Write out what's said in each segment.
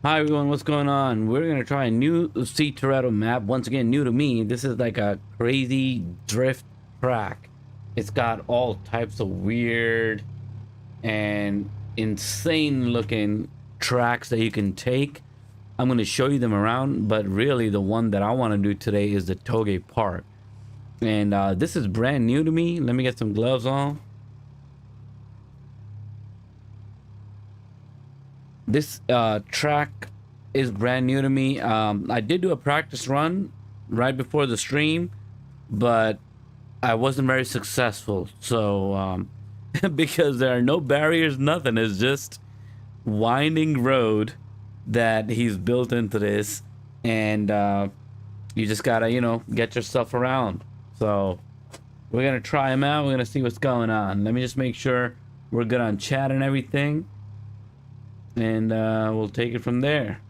Hi everyone, what's going on? We're gonna try a new CToretto map. Once again, new to me. This is like a crazy drift track. It's got all types of weird and insane looking tracks that you can take. I'm gonna show you them around, but really the one that I want to do today is the Toge Park. And this is brand new to me. Let me get some gloves on. This track is brand new to me. I did do a practice run right before the stream, but I wasn't very successful. So because there are no barriers, nothing. It's just winding road that he's built into this, and you just gotta, get yourself around. So we're gonna try him out. We're gonna see what's going on. Let me just make sure we're good on chat and everything, and we'll take it from there.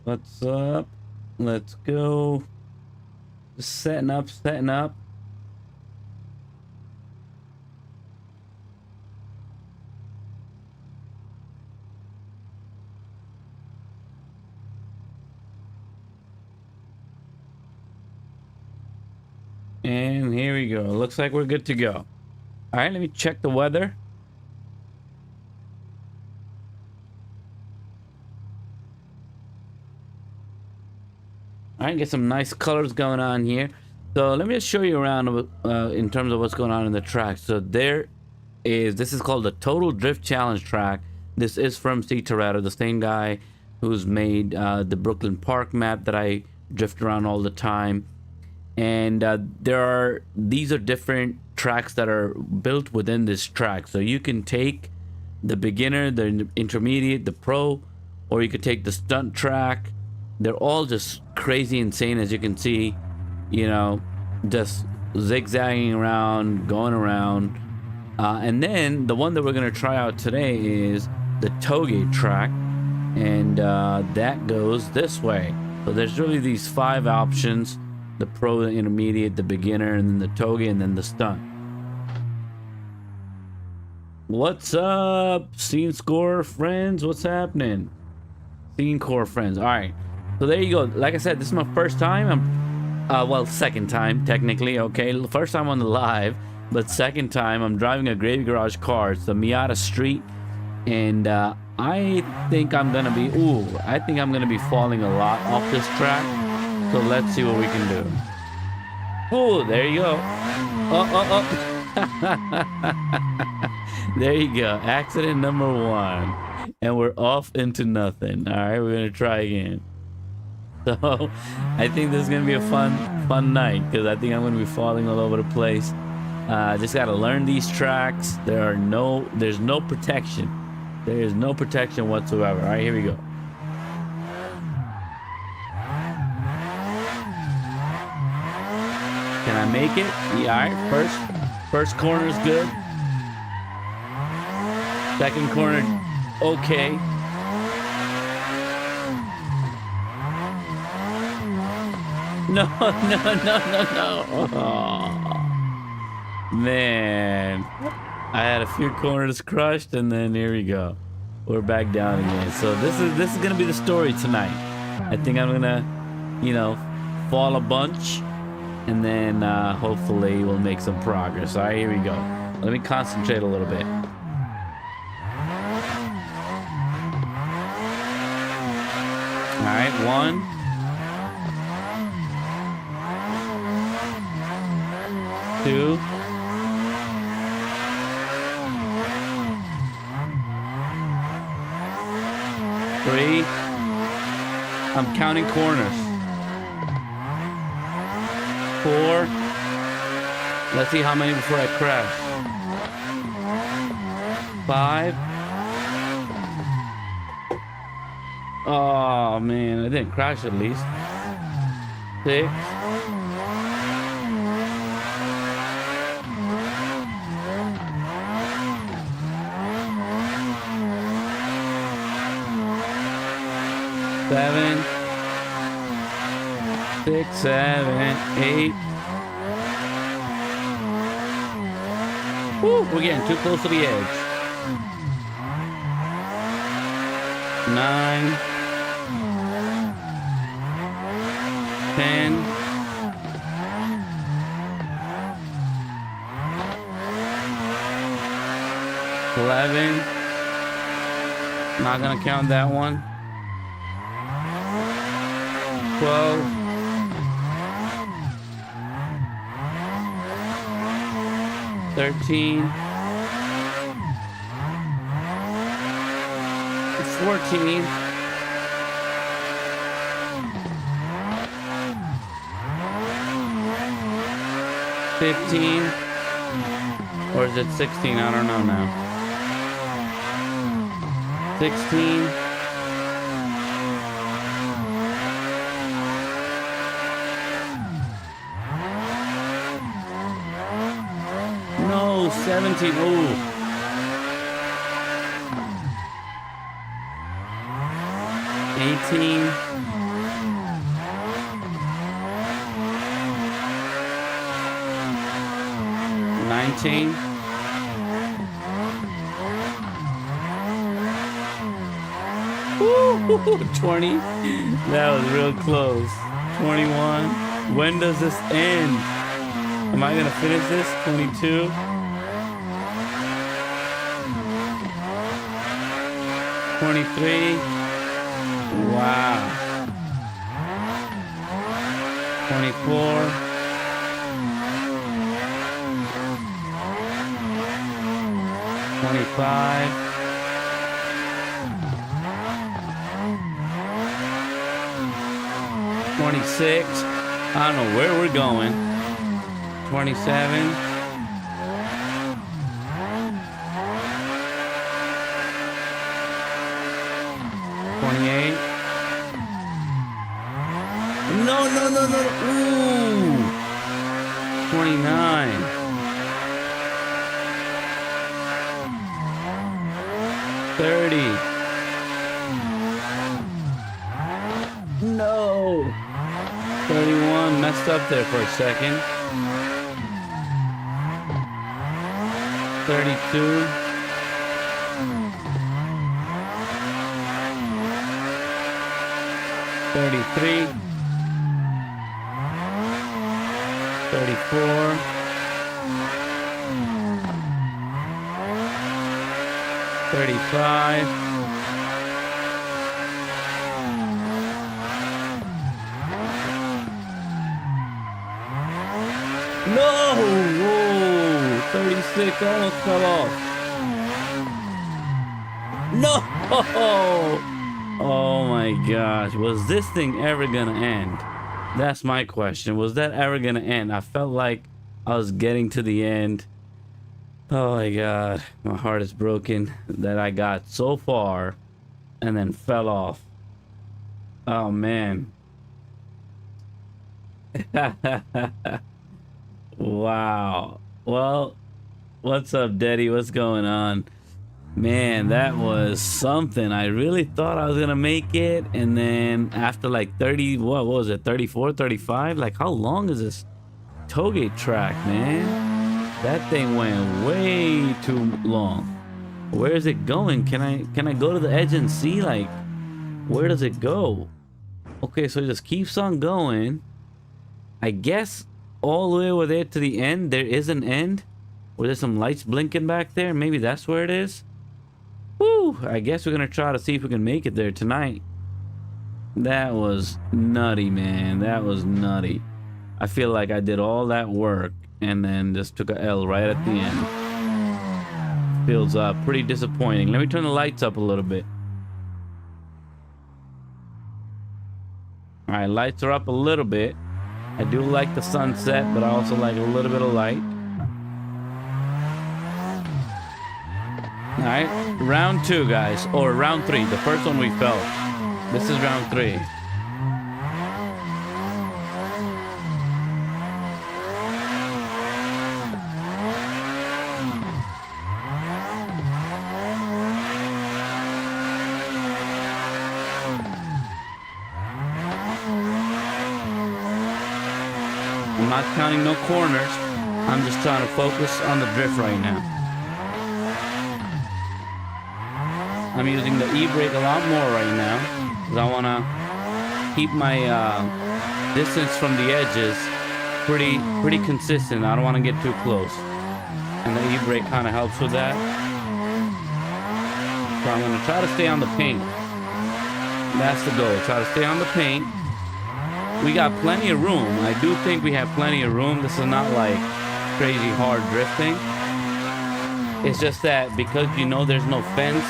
What's up? Let's go. Just setting up, setting up. And here we go. Looks like we're good to go. All right, let me check the weather. All right, get some nice colors going on here. So let me just show you around in terms of what's going on in the track. So this is called the Total Drift Challenge track. This is from CToretto, the same guy who's made the Brooklyn Park map that I drift around all the time. And these are different tracks that are built within this track. So you can take the beginner, the intermediate, the pro, or you could take the stunt track. They're all just crazy insane, as you can see, just zigzagging around, going around. And then the one that we're going to try out today is the Toge track, and that goes this way. So there's really these 5 options: the pro, the intermediate, the beginner, and then the Toge, and then the stunt. What's up, Scene Score friends? What's happening? Scene Core friends. All right. So there you go. Like I said, this is my first time. Well, second time technically. Okay, first time on the live, but second time I'm driving a Gravy Garage car. It's the Miata Street, and I think I'm gonna be. I think I'm gonna be falling a lot off this track. So let's see what we can do. Oh, there you go. There you go. Accident number 1, and we're off into nothing. All right, we're gonna try again. So I think this is gonna be a fun night, because I think I'm gonna be falling all over the place. Just gotta learn these tracks. There's no protection. There is no protection whatsoever. All right, here we go. Can I make it? Yeah. All right. First corner is good. Second corner, okay. No. Oh, man, I had a few corners crushed, and then here we go. We're back down again. So this is gonna be the story tonight. I think I'm gonna, fall a bunch, and then hopefully we'll make some progress. All right, here we go. Let me concentrate a little bit. All right, 1. 2. 3. I'm counting corners. 4. Let's see how many before I crash. 5. Oh man, I didn't crash at least. 6. 6, 7, 8. Woo, we're getting too close to the edge. 9, 10, 11. Not gonna count that one. 12. 13. 14. 15. Or is it 16? I don't know now. 16. 17. Ooh. 18. 19. 20. That was real close. 21. When does this end? Am I gonna finish this? 22. 23. Wow. 24. 25. 26. I don't know where we're going. 27. 28. No. Ooh. 29. 30. No. 31. Messed up there for a second. 32. 33. 34. 35. 36 almost fell off. No! Oh my gosh. Was this thing ever gonna end? That's my question. Was that ever gonna end? I felt like I was getting to the end. Oh my god. My heart is broken that I got so far and then fell off. Oh man. Wow. Well, what's up, Daddy? What's going on? Man, that was something. I really thought I was gonna make it, and then after like 30, what was it, 34, 35? Like, how long is this Toge track, man? That thing went way too long. Where is it going? Can I go to the edge and see? Like, where does it go? Okay, so it just keeps on going. I guess all the way over there to the end, there is an end. Where there's some lights blinking back there. Maybe that's where it is. Woo! I guess we're gonna try to see if we can make it there tonight. That was nutty, man. That was nutty. I feel like I did all that work and then just took a L right at the end. Feels pretty disappointing. Let me turn the lights up a little bit. Alright, lights are up a little bit. I do like the sunset, but I also like a little bit of light. Alright, round 2, guys. Or round 3. The first one we felt. This is round 3. I'm not counting no corners. I'm just trying to focus on the drift right now. I'm using the e-brake a lot more right now because I want to keep my distance from the edges pretty consistent. I don't want to get too close, and the e-brake kind of helps with that. So I'm going to try to stay on the paint. That's the goal. Try to stay on the paint. We got plenty of room. I do think we have plenty of room. This is not like crazy hard drifting. It's just that because you know there's no fence,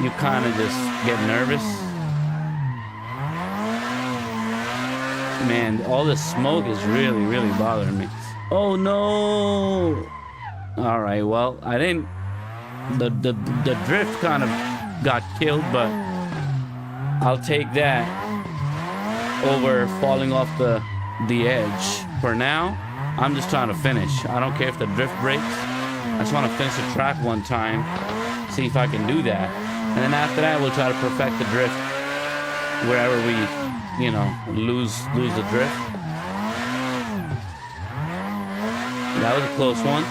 you kind of just get nervous. Man, all this smoke is really bothering me. Oh no! All right, well, I didn't. The drift kind of got killed, but I'll take that over falling off the edge. For now, I'm just trying to finish. I don't care if the drift breaks. I just want to finish the track one time, see if I can do that, and then after that, we'll try to perfect the drift wherever we, you know, lose the drift. That was a close one.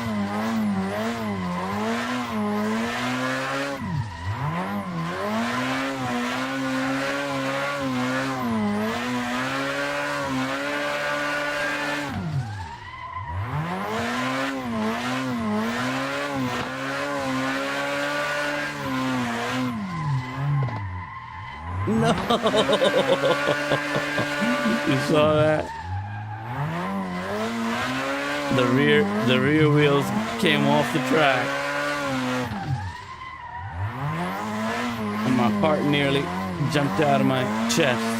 No! You saw that? The rear wheels came off the track. And my heart nearly jumped out of my chest.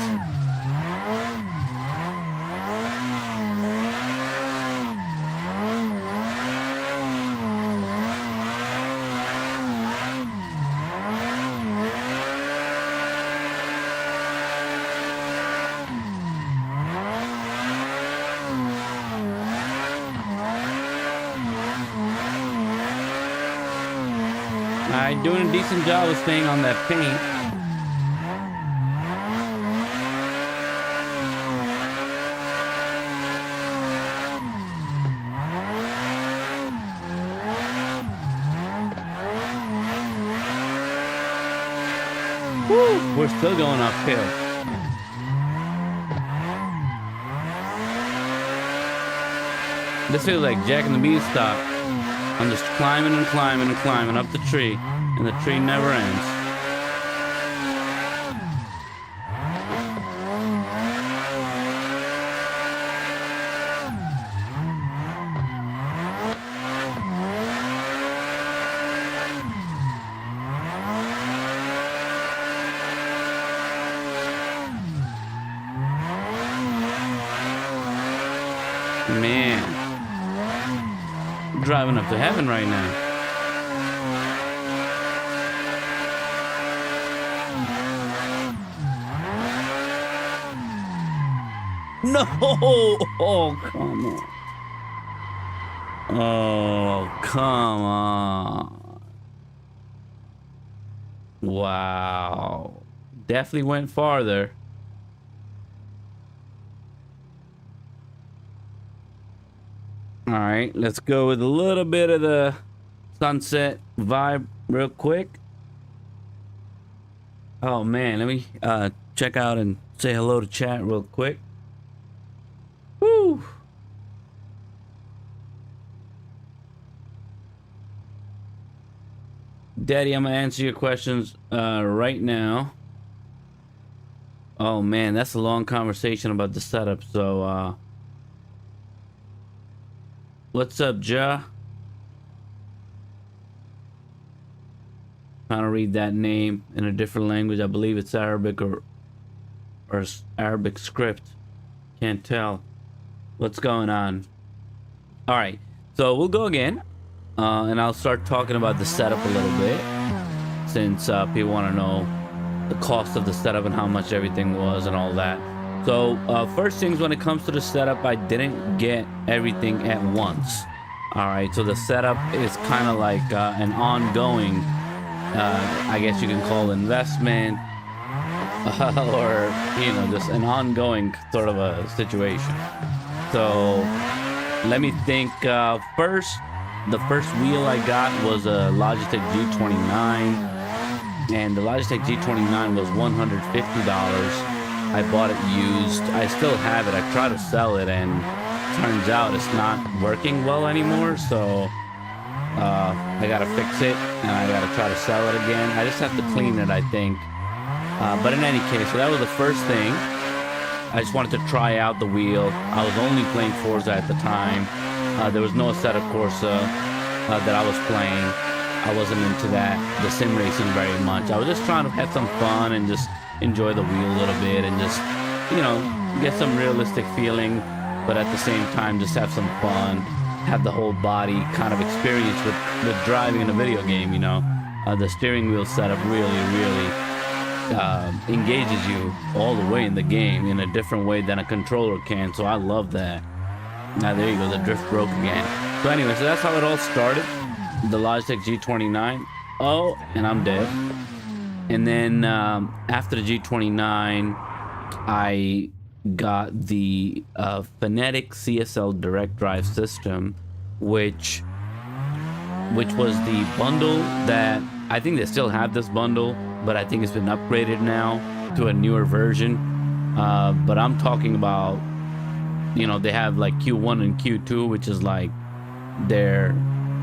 I'm doing a decent job of staying on that paint. Woo, we're still going uphill. This feels like Jack and the Beanstalk. I'm just climbing and climbing and climbing up the tree, and the tree never ends. Man, I'm driving up to heaven right now. No! Oh, come on. Oh, come on. Wow. Definitely went farther. All right, let's go with a little bit of the sunset vibe real quick. Oh man, let me check out and say hello to chat real quick. Woo! Daddy, I'm gonna answer your questions right now. Oh man, that's a long conversation about the setup, so what's up, Ja? Trying to read that name in a different language. I believe it's Arabic or Arabic script. Can't tell. What's going on? All right, so we'll go again, and I'll start talking about the setup a little bit, since people want to know the cost of the setup and how much everything was and all that. So first things, when it comes to the setup, I didn't get everything at once. All right, so the setup is kind of like an ongoing, I guess you can call investment, or you know, just an ongoing sort of a situation. So let me think. The first wheel I got was a Logitech G29, and the Logitech G29 was $150. I bought it used. I still have it. I tried to sell it, and turns out it's not working well anymore. So I gotta fix it, and I gotta try to sell it again. I just have to clean it, I think. But in any case, so that was the first thing. I just wanted to try out the wheel. I was only playing Forza at the time. There was no Assetto Corsa that I was playing. I wasn't into that, the sim racing very much. I was just trying to have some fun and just enjoy the wheel a little bit and just, you know, get some realistic feeling, but at the same time just have some fun, have the whole body kind of experience with driving in a video game, you know. The steering wheel setup really engages you all the way in the game in a different way than a controller can, so I love that. Now there you go, the drift broke again. So anyway, so that's how it all started. The Logitech G29. Oh, and I'm dead. And then after the G29, I got the Fanatec CSL direct drive system, which was the bundle that I think they still have this bundle, but I think it's been upgraded now to a newer version. But I'm talking about, you know, they have like Q1 and Q2, which is like their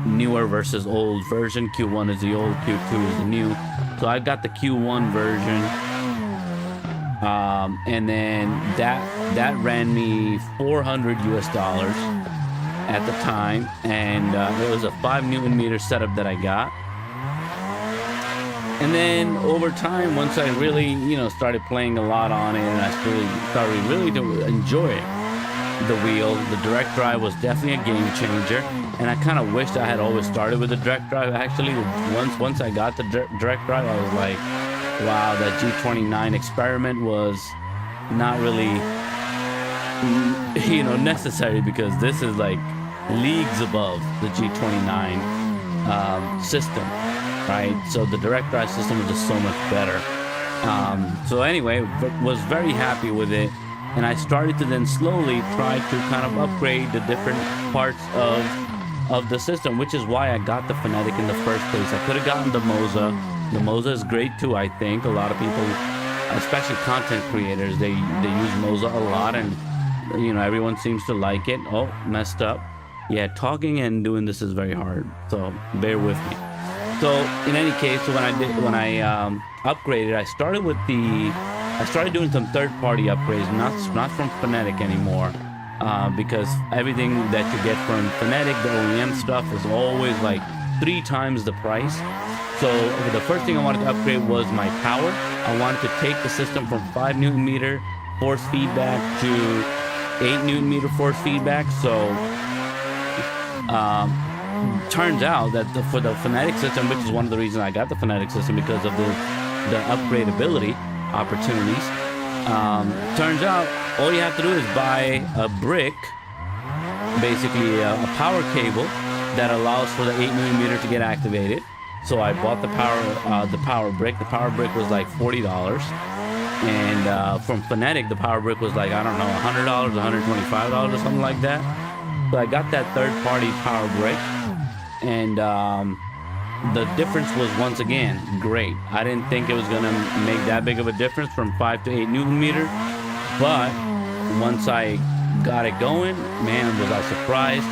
newer versus old version. Q1 is the old, Q2 is the new. So I got the Q1 version, and then that ran me $400 at the time, and it was a 5 Nm setup that I got. And then over time, once I really, you know, started playing a lot on it, and I started really to enjoy it, the wheel, the direct drive was definitely a game changer. And I kind of wished I had always started with the direct drive. Actually, once I got the direct drive, I was like, wow, that G29 experiment was not really, you know, necessary, because this is like leagues above the G29 system, right? So the direct drive system is just so much better. So anyway, was very happy with it. And I started to then slowly try to kind of upgrade the different parts of the system, which is why I got the Fanatec in the first place. I could have gotten the Moza. The Moza is great too, I think. A lot of people, especially content creators, they use Moza a lot, and you know, everyone seems to like it. Oh, messed up. Yeah, talking and doing this is very hard, so bear with me. So in any case, so when I upgraded, I started doing some third-party upgrades, not from Fanatec anymore, because everything that you get from Fanatec, the OEM stuff, is always like 3 times the price. So the first thing I wanted to upgrade was my power. I wanted to take the system from 5 Nm force feedback to 8 Nm force feedback. So turns out that for the Fanatec system, which is one of the reasons I got the Fanatec system, because of the upgradability opportunities, turns out all you have to do is buy a brick, basically a power cable that allows for the 8 Nm to get activated. So I bought the power brick. The power brick was like $40, and from Fanatec the power brick was like, I don't know, $100, $125 or something like that. So I got that third-party power brick, and the difference was, once again, great. I didn't think it was gonna make that big of a difference from 5 to 8 Nm, but once I got it going, man, was I surprised,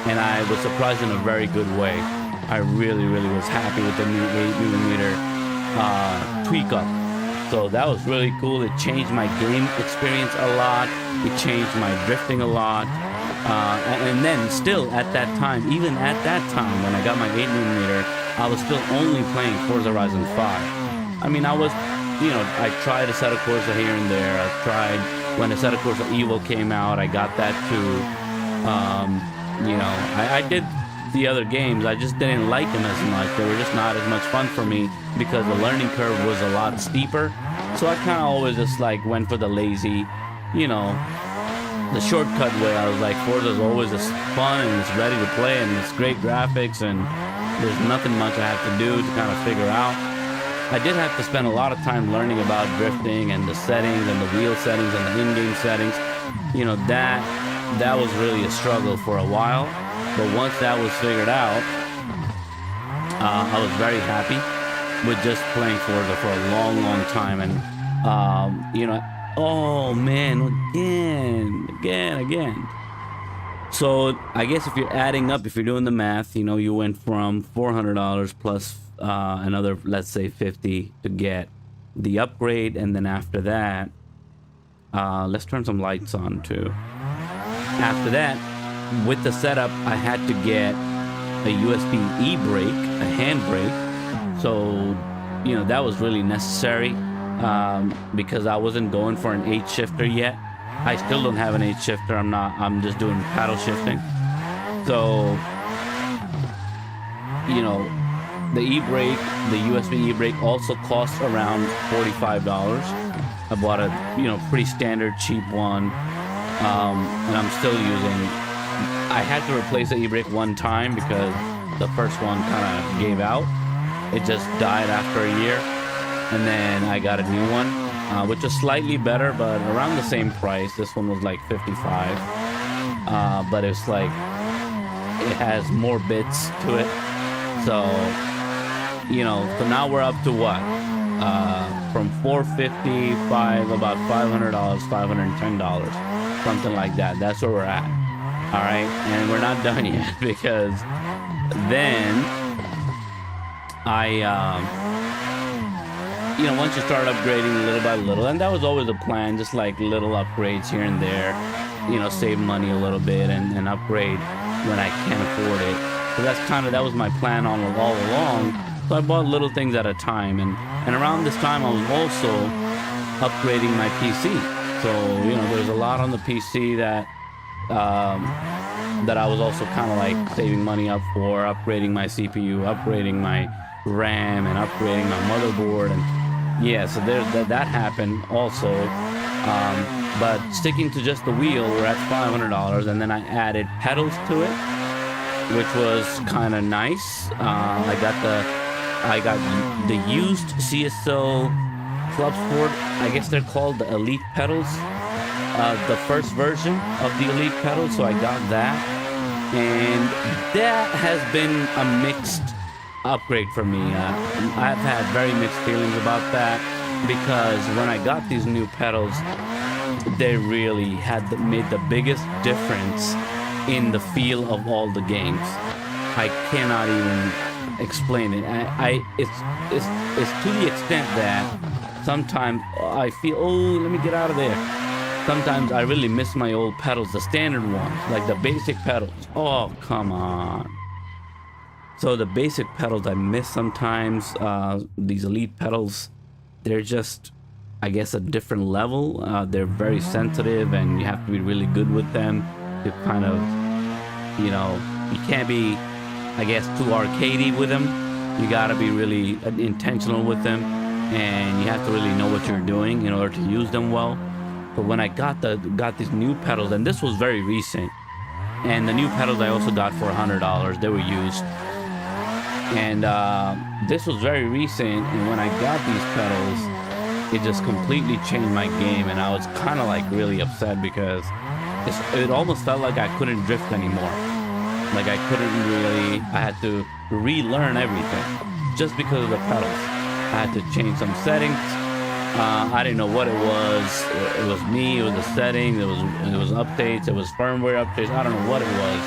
and I was surprised in a very good way. I really was happy with the new 8 Nm tweak up. So that was really cool. It changed my game experience a lot. It changed my drifting a lot. And then still at that time, even at that time when I got my 8 Nm, I was still only playing Forza Horizon 5. I mean, I was, you know, I tried Assetto Corsa here and there. I tried when Assetto Corsa Evo came out, I got that too. You know, I did the other games. I just didn't like them as much. They were just not as much fun for me because the learning curve was a lot steeper. So I kind of always just like went for the lazy, you know, the shortcut way. I was like, Forza's always just fun and it's ready to play and it's great graphics and there's nothing much I have to do to kind of figure out. I did have to spend a lot of time learning about drifting and the settings and the wheel settings and the in-game settings. You know, that that was really a struggle for a while. But once that was figured out, I was very happy with just playing Forza for a long time. And you know, oh man, again. So I guess if you're adding up, if you're doing the math, you know, you went from $400 plus another, let's say 50 to get the upgrade, and then after that, let's turn some lights on too. After that, with the setup, I had to get a USB e-brake, a handbrake. So, you know, that was really necessary because I wasn't going for an 8-shifter yet. I still don't have an 8-shifter. I'm just doing paddle shifting. So, you know, the e-brake, the USB e-brake also costs around $45. I bought a, you know, pretty standard cheap one, and I'm still using. I had to replace the e-brake one time because the first one kind of gave out. It just died after a year, and then I got a new one, which is slightly better, but around the same price. This one was like $55, but it's like it has more bits to it. So, you know, so now we're up to what? From $455, about $500, $510, something like that. That's where we're at. All right, and we're not done yet because then you know, once you start upgrading little by little, and that was always a plan, just like little upgrades here and there, you know, save money a little bit and upgrade when I can afford it. So that was my plan all along. So I bought little things at a time, and around this time I was also upgrading my PC. So, you know, there's a lot on the PC that I was also kind of like saving money up for, upgrading my CPU, upgrading my RAM, and upgrading my motherboard. And yeah, so that happened also. But sticking to just the wheel, we're at $500, and then I added pedals to it, which was kind of nice. I got the used CSL Clubsport, I guess they're called the Elite pedals. The first version of the Elite pedal, so I got that, and that has been a mixed upgrade for me. I've had very mixed feelings about that because when I got these new pedals, they really made the biggest difference in the feel of all the games. I cannot even explain it. It's to the extent that sometimes I feel, oh, let me get out of there. Sometimes I really miss my old pedals, the standard ones, like the basic pedals. Oh, come on. So the basic pedals I miss sometimes. These Elite pedals, they're just, I guess, a different level. They're very sensitive, and you have to be really good with them to kind of, you know, you can't be, I guess, too arcadey with them. You gotta be really intentional with them, and you have to really know what you're doing in order to use them well. But when I got these new pedals, and this was very recent, and the new pedals I also got for $100. They were used, and this was very recent. And when I got these pedals, it just completely changed my game, and I was kind of like really upset because it almost felt like I couldn't drift anymore. Like I had to relearn everything just because of the pedals. I had to change some settings. I didn't know what it was. It was me. It was the setting. It was updates. It was firmware updates. I don't know what it was.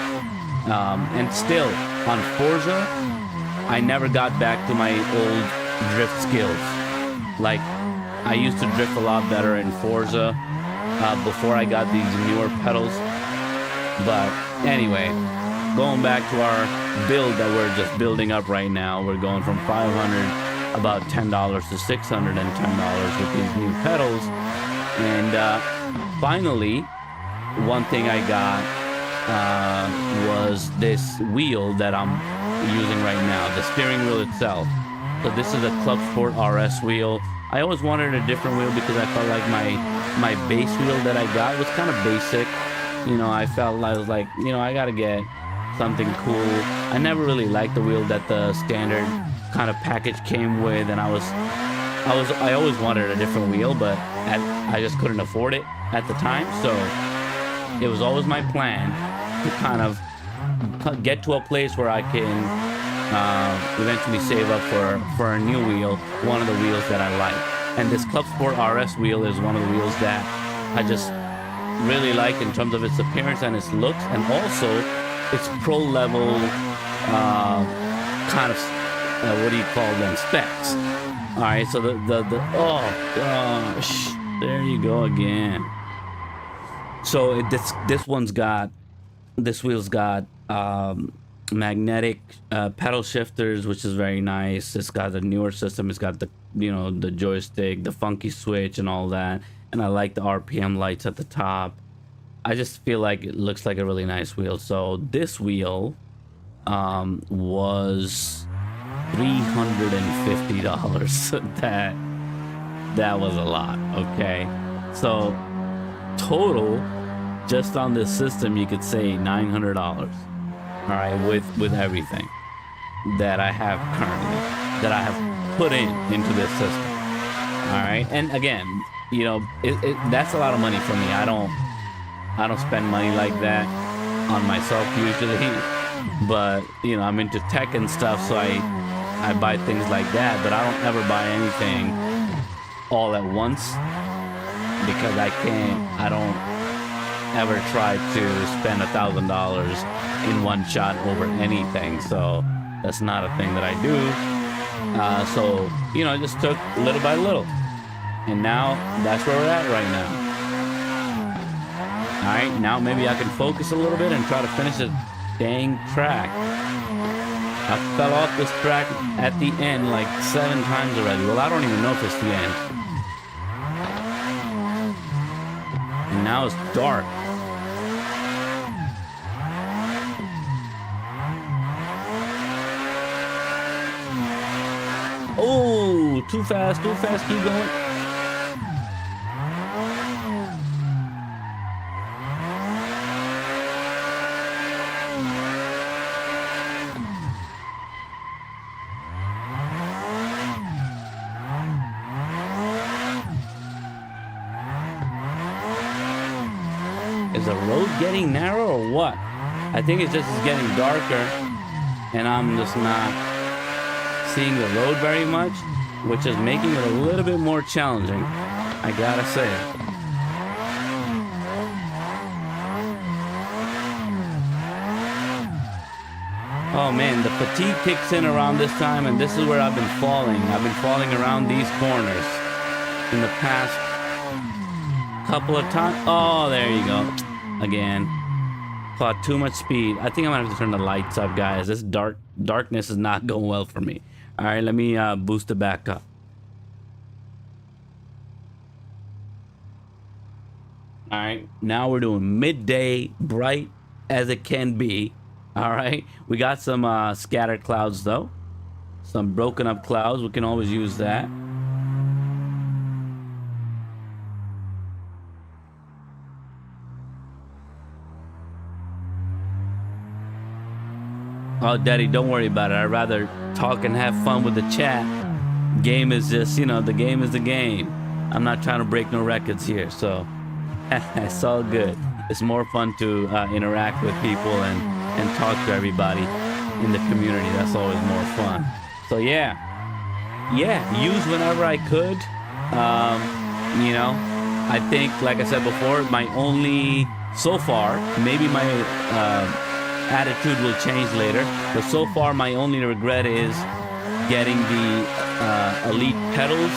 And still, on Forza, I never got back to my old drift skills. Like, I used to drift a lot better in Forza before I got these newer pedals. But anyway, going back to our build that we're just building up right now, we're going from $500. About $10 to $610 with these new pedals. And finally, one thing I got was this wheel that I'm using right now, the steering wheel itself. So this is a Clubsport RS wheel. I always wanted a different wheel because I felt like my base wheel that I got was kind of basic. You know, I felt I was like, you know, I gotta get something cool. I never really liked the wheel that the standard kind of package came with, and I always wanted a different wheel, but I just couldn't afford it at the time. So it was always my plan to kind of get to a place where I can eventually save up for a new wheel, one of the wheels that I like. And this Clubsport RS wheel is one of the wheels that I just really like in terms of its appearance and its looks, and also its pro level kind of what do you call them, specs. All right, so the oh gosh, there you go again. So this wheel's got magnetic pedal shifters, which is very nice. It's got the newer system. It's got the, you know, the joystick, the funky switch and all that, and I like the RPM lights at the top. I just feel like it looks like a really nice wheel. So this wheel was $350. That was a lot. Okay, so total just on this system you could say $900. All right, with everything that I have currently, that I have put into this system. All right, and again, you know, that's a lot of money for me. I don't spend money like that on myself usually, but you know, I'm into tech and stuff, so I buy things like that, but I don't ever buy anything all at once because I don't ever try to spend $1,000 in one shot over anything. So that's not a thing that I do. So, you know, I just took little by little, and now that's where we're at right now. All right, now maybe I can focus a little bit and try to finish this dang track. I fell off this track at the end like 7 times already. Well, I don't even know if it's the end. And now it's dark. Oh, too fast, keep going. Is the road getting narrow or what? I think it's just getting darker and I'm just not seeing the road very much, which is making it a little bit more challenging, I gotta say. Oh man, the fatigue kicks in around this time, and this is where I've been falling. I've been falling around these corners in the past couple of times. Oh, there you go. Again, caught too much speed. I think I'm gonna have to turn the lights up, guys. This darkness is not going well for me. All right, let me boost it back up. All right, now we're doing midday, bright as it can be. All right, we got some scattered clouds though, some broken up clouds. We can always use that. Oh, Daddy, don't worry about it. I'd rather talk and have fun with the chat. Game is just, you know, the game is the game. I'm not trying to break no records here, so it's all good. It's more fun to interact with people and talk to everybody in the community. That's always more fun. So yeah, use whenever I could. You know, I think, like I said before, my only, so far, maybe my attitude will change later, but so far my only regret is getting the Elite pedals.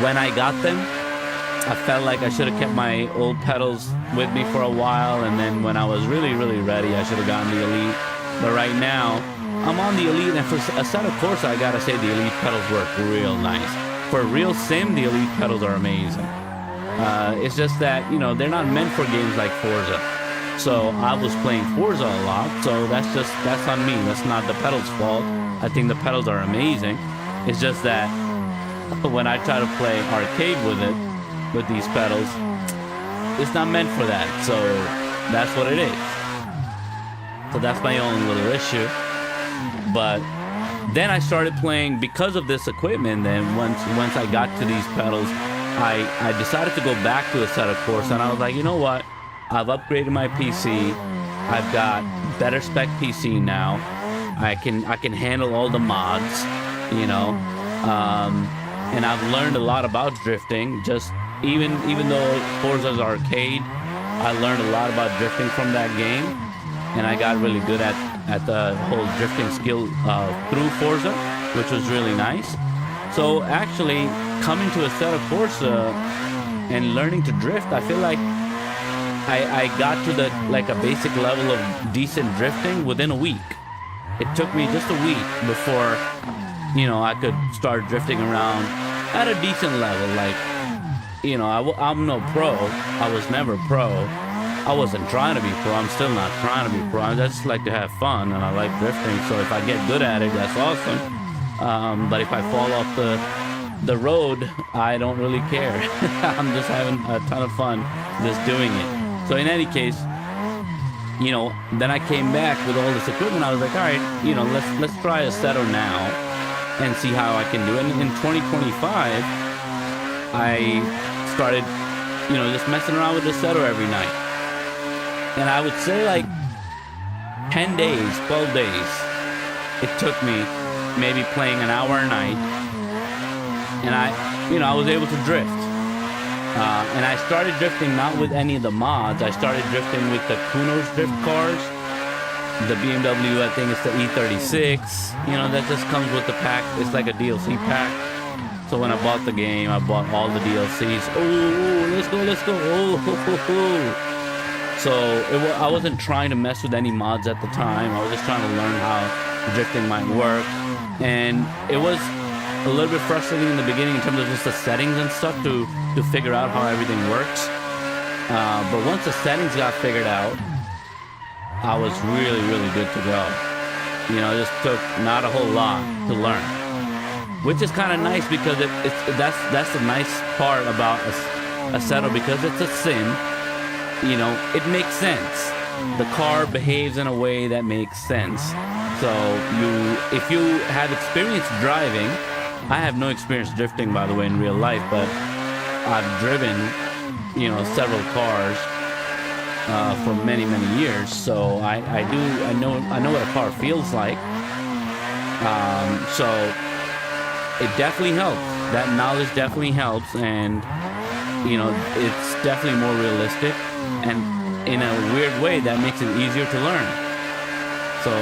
When I got them, I felt like I should have kept my old pedals with me for a while, and then when I was really ready, I should have gotten the Elite. But right now I'm on the Elite, and for Assetto Corsa, I gotta say the Elite pedals work real nice. For a real sim, the Elite pedals are amazing. It's just that, you know, they're not meant for games like Forza. So I was playing Forza a lot, so that's on me. That's not the pedals' fault. I think the pedals are amazing. It's just that when I try to play arcade with it, with these pedals, it's not meant for that. So that's what it is. So that's my own little issue. But then I started playing because of this equipment. Then once I got to these pedals, I decided to go back to Assetto Corsa, and I was like, you know what? I've upgraded my PC. I've got better spec PC now. I can handle all the mods, you know. And I've learned a lot about drifting. Just even though Forza's arcade, I learned a lot about drifting from that game, and I got really good at the whole drifting skill through Forza, which was really nice. So actually, coming to Assetto Corsa and learning to drift, I feel like I got to the like a basic level of decent drifting within a week. It took me just a week before, you know, I could start drifting around at a decent level. Like, you know, I'm no pro. I was never pro. I wasn't trying to be pro. I'm still not trying to be pro. I just like to have fun, and I like drifting. So if I get good at it, that's awesome. But if I fall off the road, I don't really care. I'm just having a ton of fun just doing it. So in any case, you know, then I came back with all this equipment. I was like, all right, you know, let's try Assetto now and see how I can do it. And in 2025, I started, you know, just messing around with Assetto every night. And I would say like 10 days, 12 days, it took me maybe playing an hour a night. And I was able to drift. And I started drifting not with any of the mods. I started drifting with the Kuno's drift cars. The BMW, I think it's the E36. You know, that just comes with the pack. It's like a DLC pack. So when I bought the game, I bought all the DLCs. Oh, let's go. Oh. So I wasn't trying to mess with any mods at the time. I was just trying to learn how drifting might work. And it was a little bit frustrating in the beginning in terms of just the settings and stuff to figure out how everything works. But once the settings got figured out, I was really, really good to go. You know, it just took not a whole lot to learn, which is kind of nice because that's the nice part about Assetto, because it's a sim. You know, it makes sense. The car behaves in a way that makes sense. So if you have experience driving, I have no experience drifting, by the way, in real life, but I've driven, you know, several cars for many years. So I know what a car feels like. So it definitely helps. That knowledge definitely helps, and you know, it's definitely more realistic, and in a weird way that makes it easier to learn. So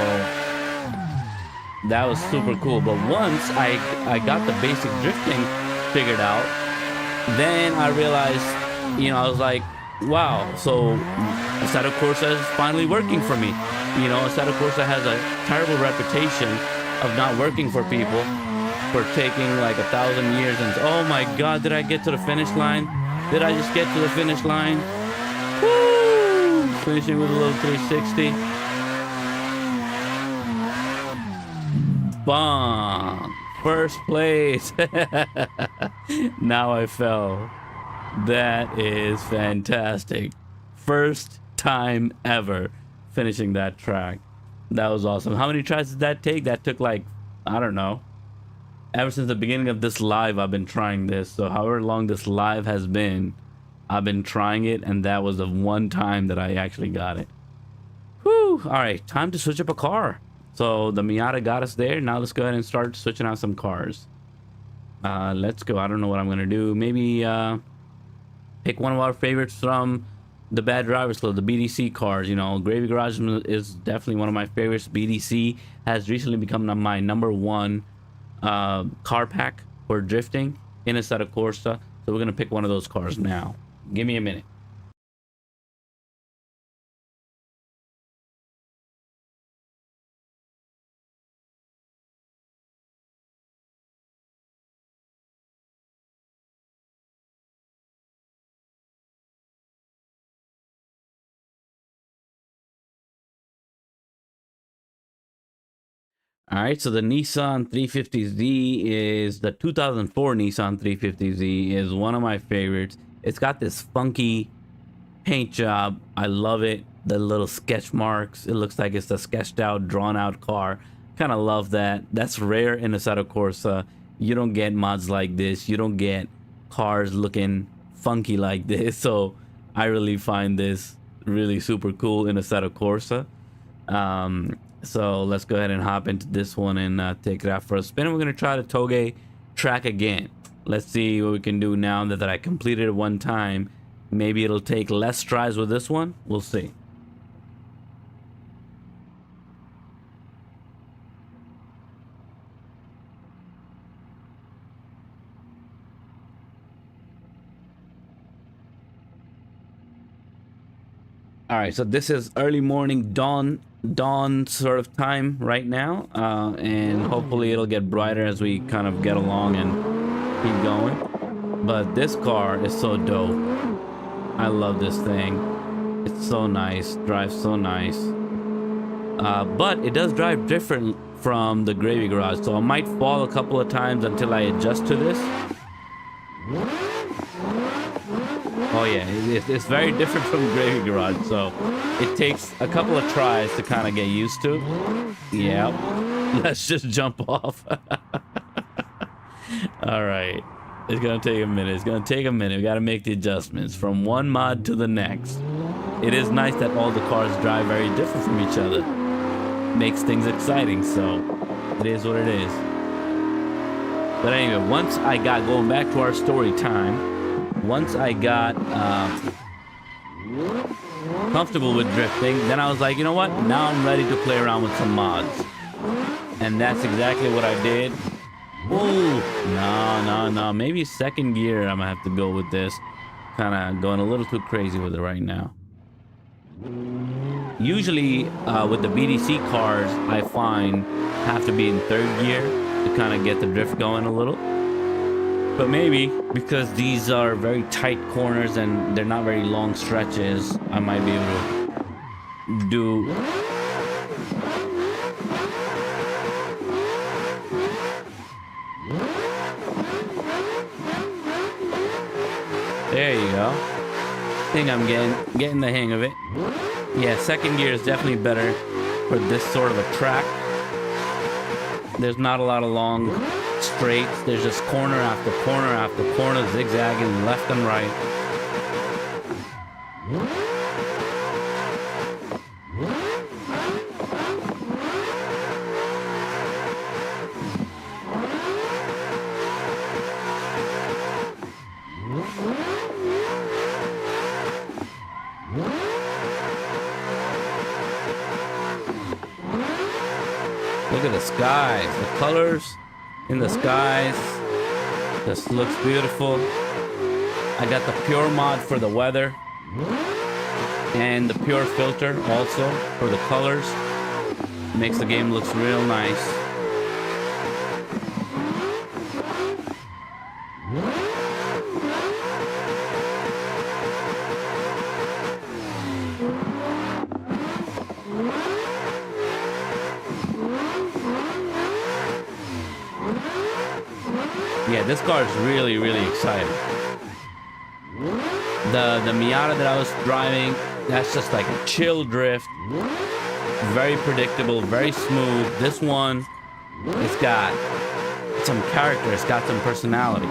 that was super cool. But once I got the basic drifting figured out, then I realized, you know, I was like, wow, so Assetto Corsa is finally working for me. You know, Assetto Corsa has a terrible reputation of not working for people, for taking like 1,000 years. And oh my god, did I get to the finish line? Did I just get to the finish line? Woo! Finishing with a little 360. Bong! First place. Now I fell. That is fantastic. First time ever finishing that track. That was awesome. How many tries did that take? That took like, I don't know. Ever since the beginning of this live, I've been trying this. So however long this live has been, I've been trying it, and that was the one time that I actually got it. Whew! All right, time to switch up a car. So the Miata got us there. Now let's go ahead and start switching out some cars. Let's go. I don't know what I'm gonna do. Maybe pick one of our favorites from the Bad Drivers Club, the BDC cars. You know, Gravy Garage is definitely one of my favorites. BDC has recently become my #1 car pack for drifting in Assetto Corsa. So we're gonna pick one of those cars now. Give me a minute. All right, so the Nissan 350Z is the 2004 Nissan 350Z is one of my favorites. It's got this funky paint job. I love it. The little sketch marks. It looks like it's a sketched out, drawn out car. Kind of love that. That's rare in Assetto Corsa. You don't get mods like this. You don't get cars looking funky like this. So I really find this really super cool in Assetto Corsa. So let's go ahead and hop into this one and take it out for a spin. And we're gonna try the Toge track again. Let's see what we can do now that I completed it one time. Maybe it'll take less tries with this one. We'll see. All right, so this is early morning dawn sort of time right now, and hopefully it'll get brighter as we kind of get along and keep going. But this car is so dope. I love this thing. It's so nice, drives so nice. But it does drive different from the Gravy Garage, so I might fall a couple of times until I adjust to this. Oh yeah, it's very different from Gravy Garage, so it takes a couple of tries to kind of get used to. Yeah, let's just jump off. All right, it's gonna take a minute. It's gonna take a minute. We gotta make the adjustments from one mod to the next. It is nice that all the cars drive very different from each other. Makes things exciting, so it is what it is. But anyway, once I got going back to our story time. Once I got comfortable with drifting, then I was like, you know what? Now I'm ready to play around with some mods. And that's exactly what I did. Ooh, no. Maybe second gear I'm gonna have to go with this. Kind of going a little too crazy with it right now. Usually with the BDC cars, I find have to be in third gear to kind of get the drift going a little. But maybe because these are very tight corners and they're not very long stretches, I might be able to do. There you go. I think I'm getting the hang of it. Yeah, second gear is definitely better for this sort of a track. There's not a lot of long straights. There's just corner after corner after corner, zigzagging left and right. Look at the skies, the colors in the skies. This looks beautiful. I got the pure mod for the weather and the pure filter also for the colors. Makes the game looks real nice. Yeah, this car is really, really exciting. The Miata that I was driving, that's just like a chill drift. Very predictable, very smooth. This one, it's got some character, it's got some personality.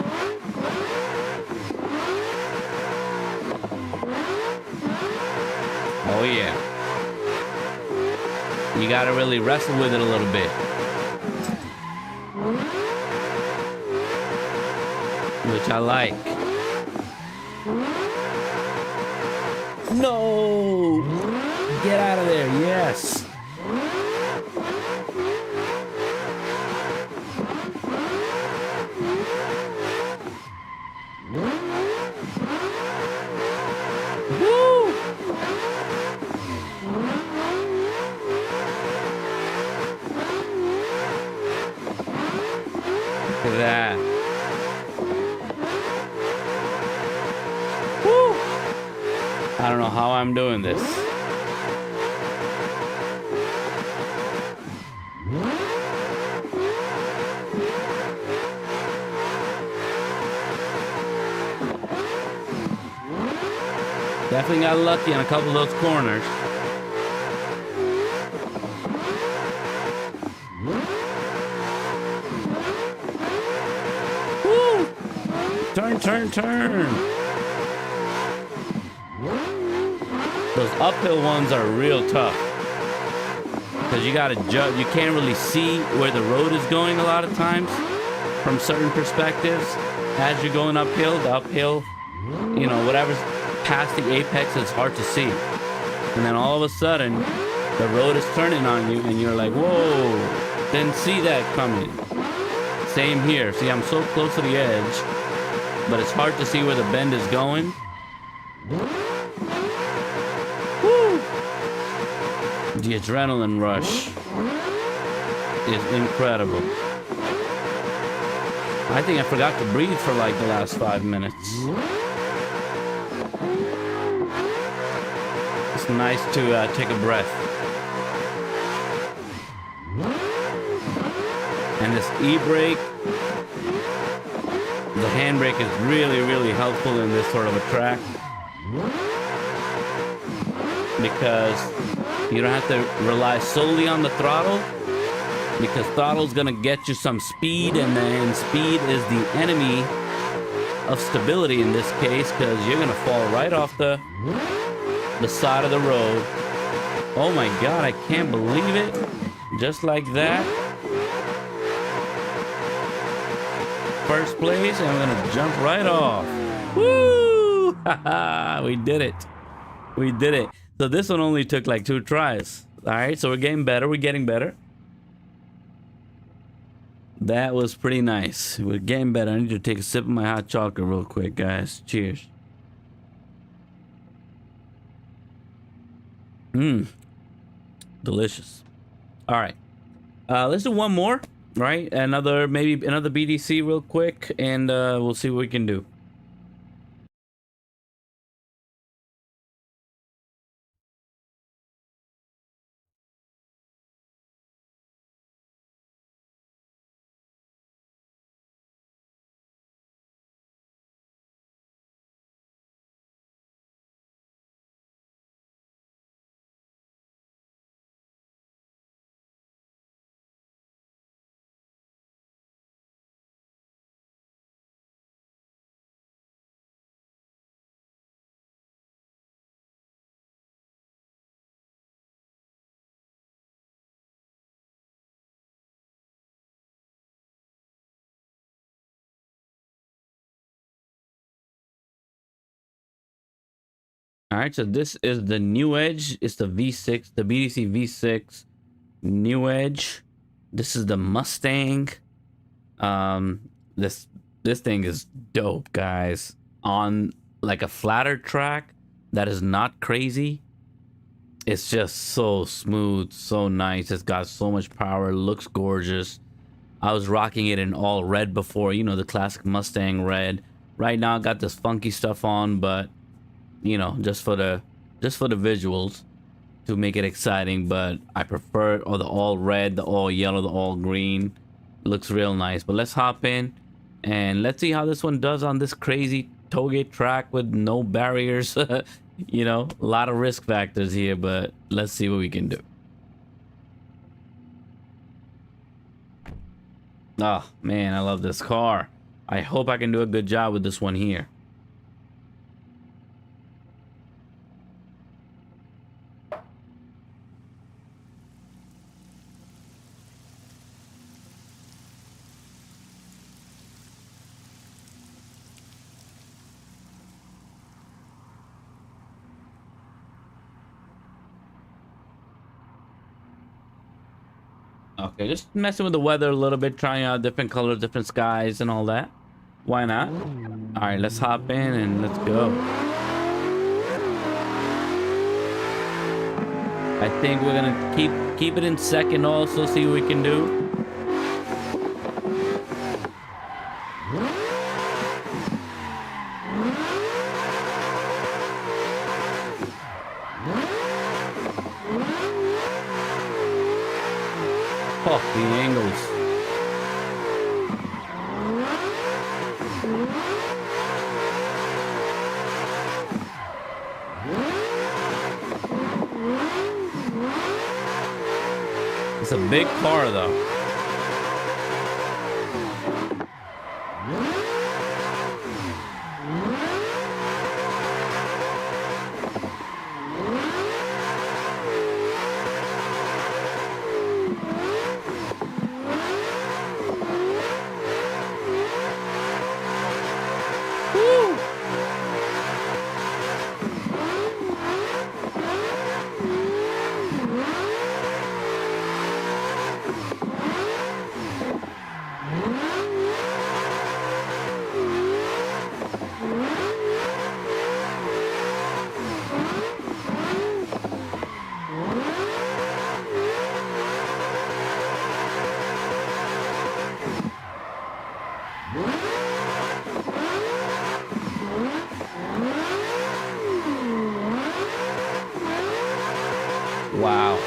Oh yeah. You gotta really wrestle with it a little bit. Which I like. No! Get out of there, yes! Woo! Look at that. I don't know how I'm doing this. Definitely got lucky on a couple of those corners. Woo! Turn, turn, turn. Those uphill ones are real tough because you gotta judge. You can't really see where the road is going a lot of times from certain perspectives. As you're going uphill, the uphill, you know, whatever's past the apex, it's hard to see. And then all of a sudden, the road is turning on you, and you're like, whoa, didn't see that coming. Same here. See, I'm so close to the edge, but it's hard to see where the bend is going. Woo! The adrenaline rush is incredible. I think I forgot to breathe for like the last 5 minutes. It's nice to take a breath. And this e-brake, the handbrake is really, really helpful in this sort of a track because you don't have to rely solely on the throttle, because throttle's gonna get you some speed, and then speed is the enemy of stability in this case, because you're gonna fall right off the side of the road. Oh my god, I can't believe it. Just like that. First place, and I'm gonna jump right off. Woo! We did it. We did it. So this one only took like 2 tries. All right, so we're getting better. We're getting better. That was pretty nice. We're getting better. I need to take a sip of my hot chocolate real quick, guys. Cheers. Delicious. All right. Let's do one more, right? Maybe another BDC real quick, and we'll see what we can do. All right, so this is the new edge. It's the V6, the BDC V6 new edge. This is the Mustang. This thing is dope, guys. On like a flatter track that is not crazy. It's just so smooth, so nice. It's got so much power, looks gorgeous. I was rocking it in all red before, you know, the classic Mustang red. Right now I got this funky stuff on, but you know, just for the visuals to make it exciting. But I prefer the all red, the all yellow, the all green. It looks real nice. But let's hop in and let's see how this one does on this crazy Toge track with no barriers. You know, a lot of risk factors here, but let's see what we can do. Oh man, I love this car. I hope I can do a good job with this one here. Okay, just messing with the weather a little bit, trying out different colors, different skies, and all that. Why not? All right, let's hop in and let's go. I think we're gonna keep it in second also, see what we can do. Oh, the angles. It's a big car though. Wow.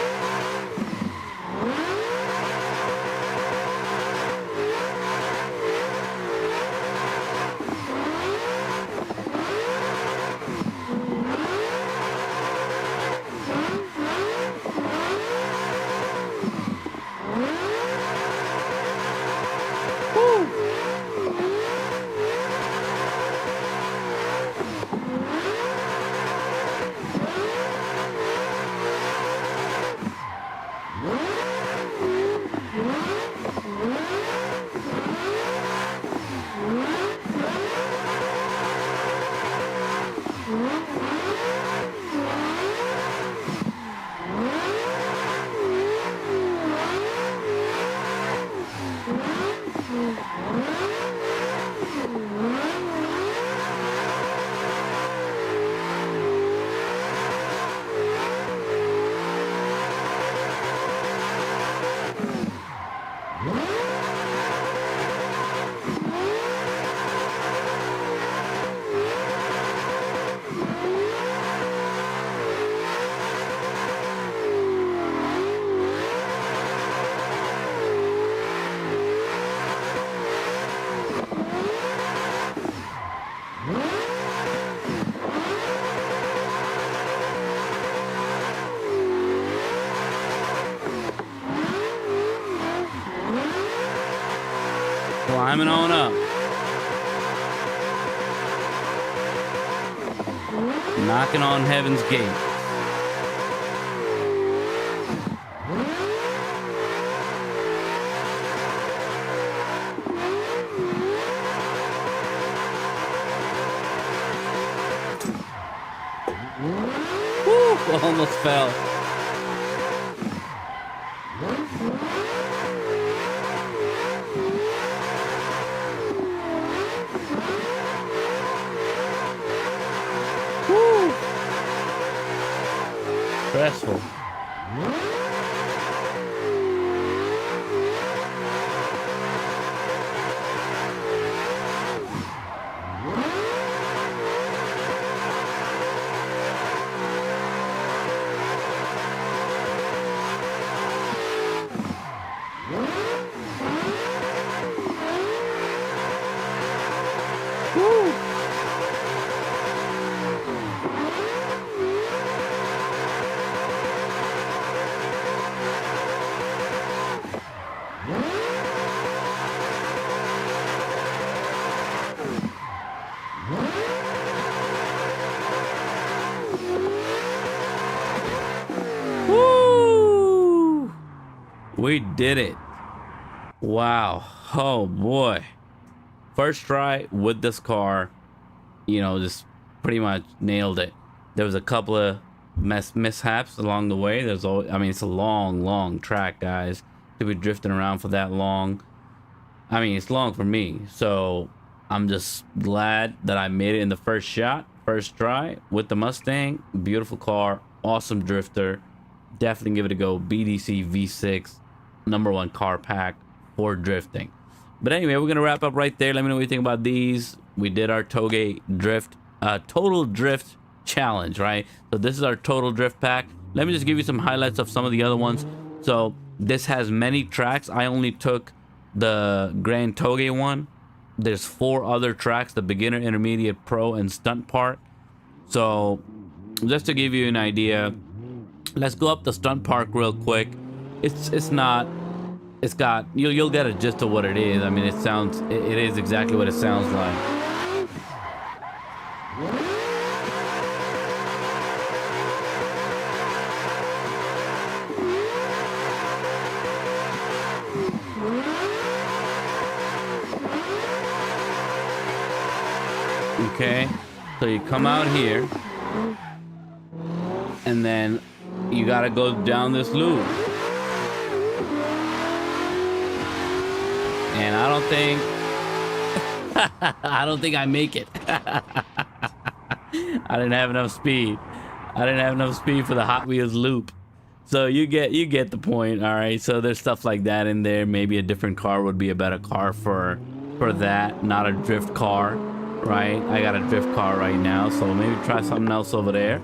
Climbing on up. Knocking on heaven's gate. Woo, almost fell. Stressful. We did it. Wow. Oh boy. First try with this car, you know, just pretty much nailed it. There was a couple of mishaps along the way. There's always, I mean, it's a long track, guys, to be drifting around for that long. I mean, it's long for me, so I'm just glad that I made it in the first shot, first try with the Mustang. Beautiful car, awesome drifter. Definitely give it a go. BDC V6, #1 car pack for drifting. But anyway, we're gonna wrap up right there. Let me know what you think about these. We did our Toge drift, total drift challenge, right? So this is our total drift pack. Let me just give you some highlights of some of the other ones. So this has many tracks. I only took the Grand Toge one. There's 4 other tracks: the beginner, intermediate, pro, and stunt park. So just to give you an idea, let's go up the stunt park real quick. It's not, it's got, you'll get a gist of what it is. I mean, it is exactly what it sounds like. Okay, so you come out here and then you gotta go down this loop, and I don't think I make it. I didn't have enough speed. I didn't have enough speed for the Hot Wheels loop. So you get the point. All right, so there's stuff like that in there. Maybe a different car would be a better car for that, not a drift car, right? I got a drift car right now, so maybe try something else over there.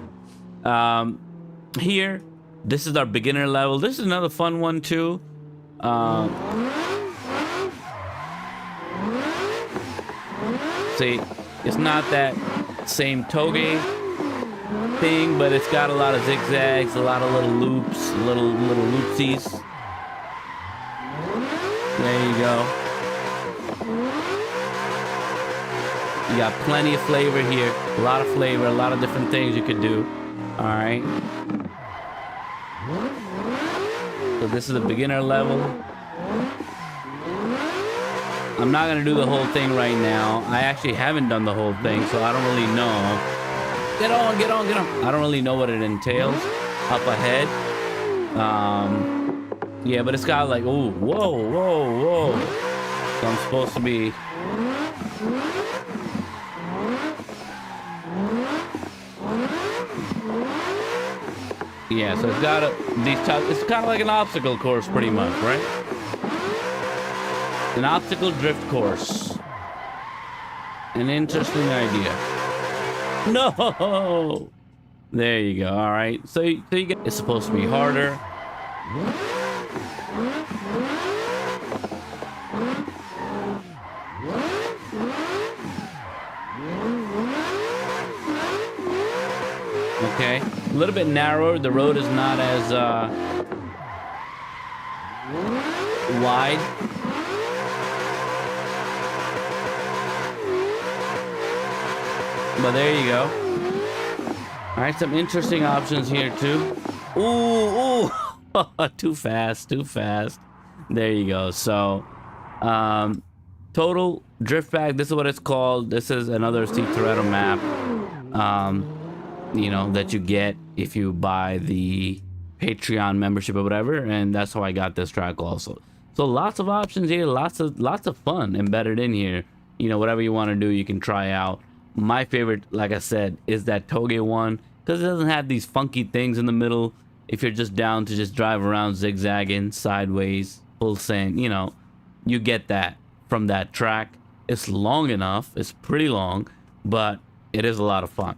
Here This is our beginner level. This is another fun one too. See, it's not that same Toge thing, but it's got a lot of zigzags, a lot of little loops, little loopsies. There you go. You got plenty of flavor here, a lot of flavor, a lot of different things you could do. All right. So this is a beginner level. I'm not gonna do the whole thing right now. I actually haven't done the whole thing, so I don't really know. Get on, get on, get on. I don't really know what it entails up ahead. Yeah, but it's got like, oh, whoa, whoa, whoa. So I'm supposed to be. Yeah, so it's got it's kind of like an obstacle course pretty much, right? An obstacle drift course. An interesting idea. No! There you go, all right. So you get, it's supposed to be harder. Okay, a little bit narrower. The road is not as wide. But there you go. All right, some interesting options here too. Ooh, ooh, too fast, too fast. There you go. So, total drift bag. This is what it's called. This is another CToretto map. You know, that you get if you buy the Patreon membership or whatever, and that's how I got this track also. So lots of options here, lots of fun embedded in here. You know, whatever you want to do, you can try out. My favorite, like I said, is that Toge one because it doesn't have these funky things in the middle. If you're just down to just drive around zigzagging, sideways, full send, you know, you get that from that track. It's long enough, it's pretty long, but it is a lot of fun.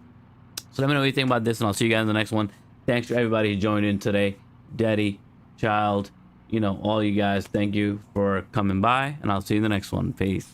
So let me know what you think about this, and I'll see you guys in the next one. Thanks to everybody who joined in today. Daddy, Child, you know, all you guys, thank you for coming by, and I'll see you in the next one. Peace.